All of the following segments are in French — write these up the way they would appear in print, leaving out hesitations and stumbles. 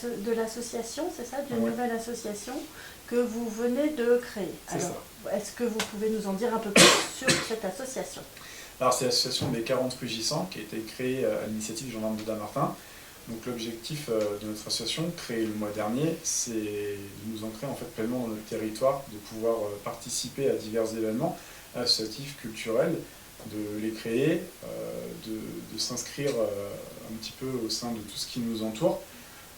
de l'association, c'est ça, d'une Ouais. nouvelle association que vous venez de créer. C'est Alors, est-ce que vous pouvez nous en dire un peu plus sur cette association? Alors c'est l'association des 40 Rugissants qui a été créée à l'initiative du gendarme de Dammartin. Donc l'objectif de notre association, créée le mois dernier, c'est de nous ancrer en fait pleinement dans notre territoire, de pouvoir participer à divers événements associatifs, culturels, de les créer, de s'inscrire un petit peu au sein de tout ce qui nous entoure.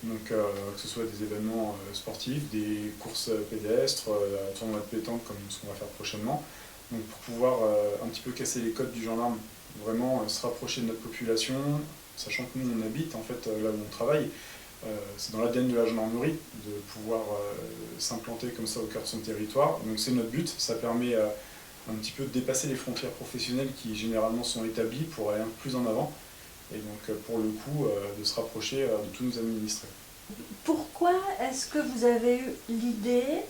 Donc que ce soit des événements sportifs, des courses pédestres, un tournoi de pétanque comme ce qu'on va faire prochainement. Donc pour pouvoir un petit peu casser les codes du gendarme, vraiment se rapprocher de notre population, sachant que nous on habite en fait là où on travaille, c'est dans l'ADN de la gendarmerie de pouvoir s'implanter comme ça au cœur de son territoire. Donc c'est notre but, ça permet un petit peu de dépasser les frontières professionnelles qui généralement sont établies pour aller un peu plus en avant. Et donc pour le coup de se rapprocher de tous nos administrés. Pourquoi est-ce que vous avez eu l'idée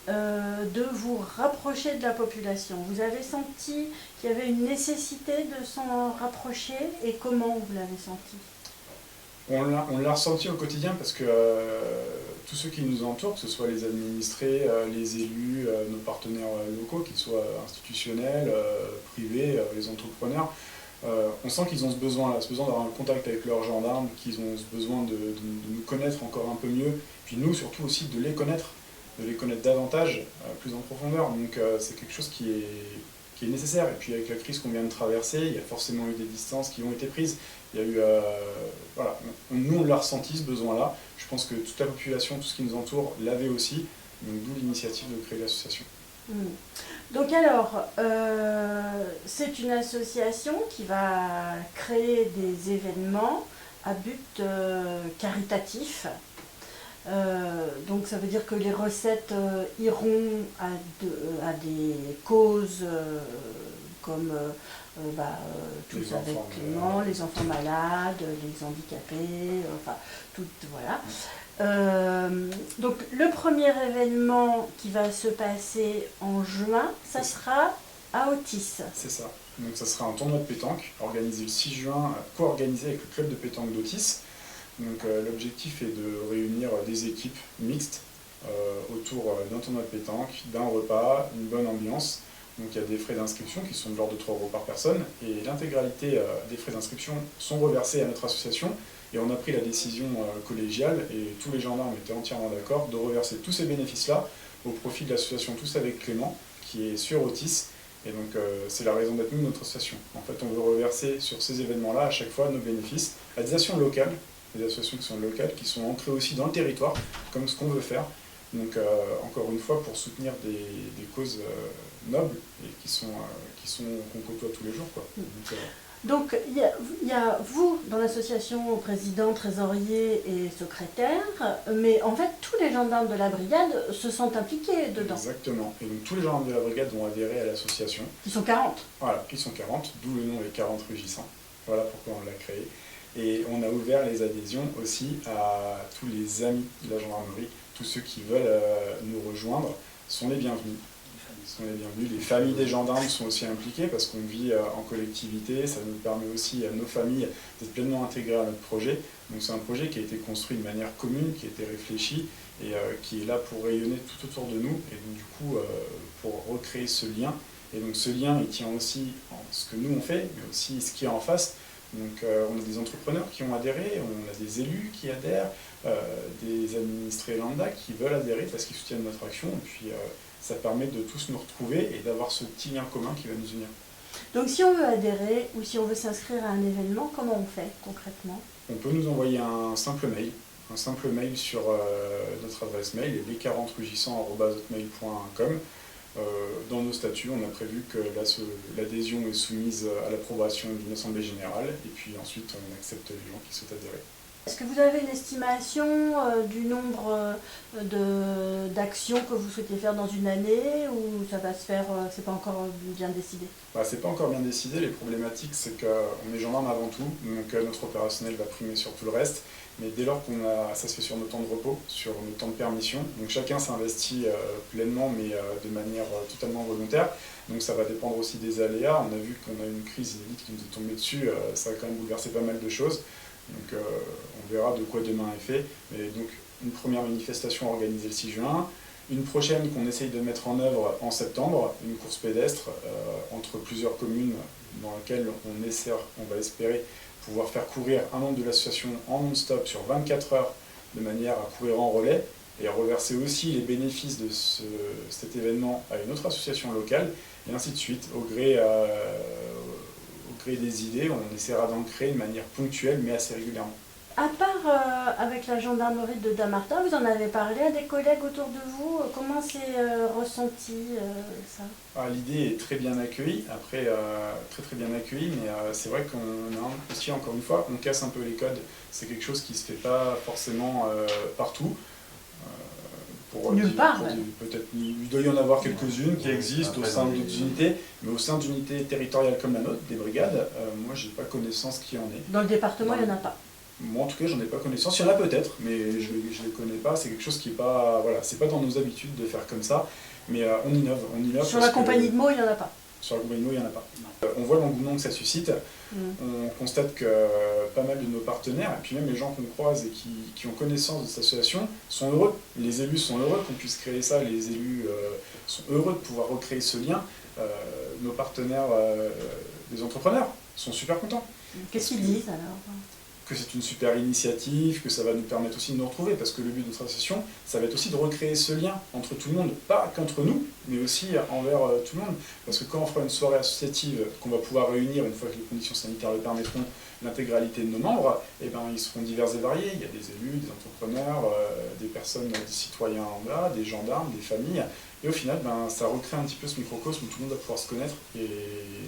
de vous rapprocher de la population? Vous avez senti qu'il y avait une nécessité de s'en rapprocher et comment vous l'avez senti? On l'a ressenti au quotidien parce que tous ceux qui nous entourent, que ce soit les administrés, les élus, nos partenaires locaux, qu'ils soient institutionnels, privés, les entrepreneurs, on sent qu'ils ont ce besoin-là, ce besoin d'avoir un contact avec leurs gendarmes, qu'ils ont ce besoin de nous connaître encore un peu mieux, puis nous surtout aussi de les connaître davantage, plus en profondeur. Donc c'est quelque chose qui est nécessaire. Et puis avec la crise qu'on vient de traverser, il y a forcément eu des distances qui ont été prises. Il y a eu, voilà, nous on l'a ressenti ce besoin-là. Je pense que toute la population, tout ce qui nous entoure l'avait aussi. Donc d'où l'initiative de créer l'association. Donc alors, c'est une association qui va créer des événements à but caritatif. Donc ça veut dire que les recettes iront à des causes comme tous Les avec enfants Clément, les enfants malades, les handicapés, enfin tout, voilà. Donc le premier événement qui va se passer en juin, ça sera à Otis. C'est ça. Donc ça sera un tournoi de pétanque organisé le 6 juin, co-organisé avec le club de pétanque d'Otis. Donc l'objectif est de réunir des équipes mixtes autour d'un tournoi de pétanque, d'un repas, une bonne ambiance. Donc il y a des frais d'inscription qui sont de l'ordre de 3 € par personne et l'intégralité des frais d'inscription sont reversés à notre association. Et on a pris la décision collégiale, et tous les gendarmes étaient entièrement d'accord, de reverser tous ces bénéfices-là au profit de l'association Tous avec Clément, qui est sur Otis. Et donc c'est la raison d'être de notre association. En fait, on veut reverser sur ces événements-là à chaque fois nos bénéfices à des associations locales, des associations qui sont locales, qui sont ancrées aussi dans le territoire, comme ce qu'on veut faire. Donc encore une fois, pour soutenir des causes nobles et qu'on côtoie tous les jours, quoi. Donc il y a vous dans l'association, président, trésorier et secrétaire, mais en fait tous les gendarmes de la brigade se sentent impliqués dedans. Exactement. Et donc tous les gendarmes de la brigade vont adhérer à l'association. Ils sont 40. Voilà, ils sont 40, d'où le nom les 40 Rugissants. Voilà pourquoi on l'a créé. Et on a ouvert les adhésions aussi à tous les amis de la gendarmerie. Tous ceux qui veulent nous rejoindre sont les bienvenus. Les familles des gendarmes sont aussi impliquées parce qu'on vit en collectivité. Ça nous permet aussi à nos familles d'être pleinement intégrées à notre projet. Donc c'est un projet qui a été construit de manière commune, qui a été réfléchi et qui est là pour rayonner tout autour de nous. Et donc du coup, pour recréer ce lien. Et donc ce lien, il tient aussi en ce que nous on fait, mais aussi ce qu'il y a en face. Donc on a des entrepreneurs qui ont adhéré, on a des élus qui adhèrent, des administrés lambda qui veulent adhérer parce qu'ils soutiennent notre action. Et puis ça permet de tous nous retrouver et d'avoir ce petit lien commun qui va nous unir. Donc si on veut adhérer ou si on veut s'inscrire à un événement, comment on fait concrètement? On peut nous envoyer un simple mail sur notre adresse mail, les40rugissants@hotmail.com. Dans nos statuts, on a prévu que l'adhésion est soumise à l'approbation d'une assemblée générale et puis ensuite on accepte les gens qui souhaitent adhérer. Est-ce que vous avez une estimation du nombre d'actions que vous souhaitez faire dans une année ou ça va se faire, c'est pas encore bien décidé? C'est pas encore bien décidé. Les problématiques, c'est qu'on est gendarme avant tout, donc notre opérationnel va primer sur tout le reste. Mais dès lors ça se fait sur nos temps de repos, sur nos temps de permission, donc chacun s'investit pleinement, mais de manière totalement volontaire. Donc ça va dépendre aussi des aléas. On a vu qu'on a une crise inédite qui nous est tombée dessus, ça a quand même bouleversé pas mal de choses. Donc on verra de quoi demain est fait. Mais donc une première manifestation organisée le 6 juin, une prochaine qu'on essaye de mettre en œuvre en septembre, une course pédestre entre plusieurs communes dans laquelle on va espérer pouvoir faire courir un membre de l'association en non-stop sur 24 heures de manière à courir en relais et à reverser aussi les bénéfices de cet événement à une autre association locale et ainsi de suite. Au gré des idées, on essaiera d'en créer de manière ponctuelle mais assez régulièrement. À part avec la gendarmerie de Dammartin, vous en avez parlé à des collègues autour de vous. Comment c'est ressenti ça? L'idée est très bien accueillie, après très bien accueillie, mais c'est vrai qu'on a aussi, encore une fois, on casse un peu les codes. C'est quelque chose qui ne se fait pas forcément partout. Nulle part. Peut-être il doit y en avoir quelques-unes qui existent au sein d'autres unités, mais au sein d'unités territoriales comme la nôtre, des brigades, moi j'ai pas connaissance qu'il y en ait. Dans le département, il n'y en a pas. Moi en tout cas j'en ai pas connaissance, il y en a peut-être, mais je les connais pas, c'est quelque chose qui est pas, voilà, c'est pas dans nos habitudes de faire comme ça, mais on innove. Sur la compagnie de mots, il n'y en a pas. Sur la compagnie de mots, il n'y en a pas. On voit l'engouement que ça suscite, on constate que pas mal de nos partenaires, et puis même les gens qu'on croise et qui ont connaissance de cette association, sont heureux. Les élus sont heureux qu'on puisse créer ça, les élus sont heureux de pouvoir recréer ce lien. Nos partenaires, des entrepreneurs, sont super contents. Qu'est-ce qu'ils disent alors? Que c'est une super initiative, que ça va nous permettre aussi de nous retrouver, parce que le but de notre association, ça va être aussi de recréer ce lien entre tout le monde, pas qu'entre nous, mais aussi envers tout le monde. Parce que quand on fera une soirée associative, qu'on va pouvoir réunir, une fois que les conditions sanitaires le permettront, l'intégralité de nos membres, eh ben, ils seront divers et variés. Il y a des élus, des entrepreneurs, des personnes, des citoyens en bas, des gendarmes, des familles. Et au final, ben, ça recrée un petit peu ce microcosme où tout le monde va pouvoir se connaître. Et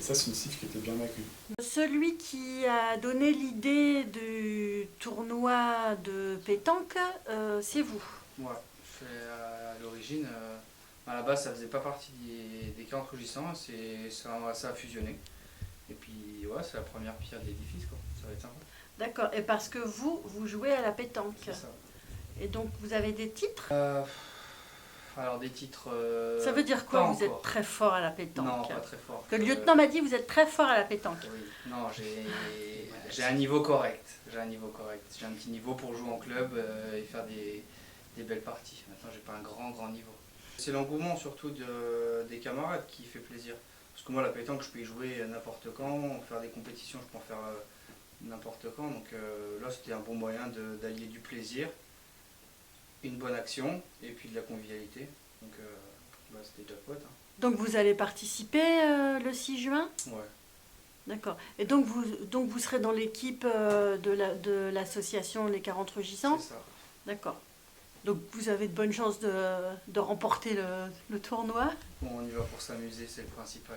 ça, c'est une cible qui était bien accueillie. Celui qui a donné l'idée du tournoi de pétanque, c'est vous. Ouais, je fais à l'origine, à la base ça faisait pas partie des 40 rugissants, ça a fusionné. Et puis ouais, c'est la première pierre de l'édifice, quoi. Ça va être sympa. D'accord, et parce que vous jouez à la pétanque. C'est ça. Et donc vous avez des titres? Alors des titres... ça veut dire quoi, vous encore. êtes très fort à la pétanque? Non, pas très fort. Que le lieutenant m'a dit vous êtes très fort à la pétanque. Oui, non, j'ai un niveau correct. J'ai un petit niveau pour jouer en club et faire des belles parties. Maintenant, j'ai pas un grand niveau. C'est l'engouement surtout des camarades qui fait plaisir. Parce que moi, la pétanque, je peux y jouer n'importe quand, faire des compétitions, je peux en faire n'importe quand. Donc là, c'était un bon moyen d'allier du plaisir, une bonne action et puis de la convivialité. Donc c'était jackpot. Hein. Donc vous allez participer le 6 juin? Ouais. D'accord. Et donc vous serez dans l'équipe de l'association Les 40 Rugissants? C'est ça. D'accord. Donc vous avez de bonnes chances de remporter le tournoi? Bon, on y va pour s'amuser, c'est le principal.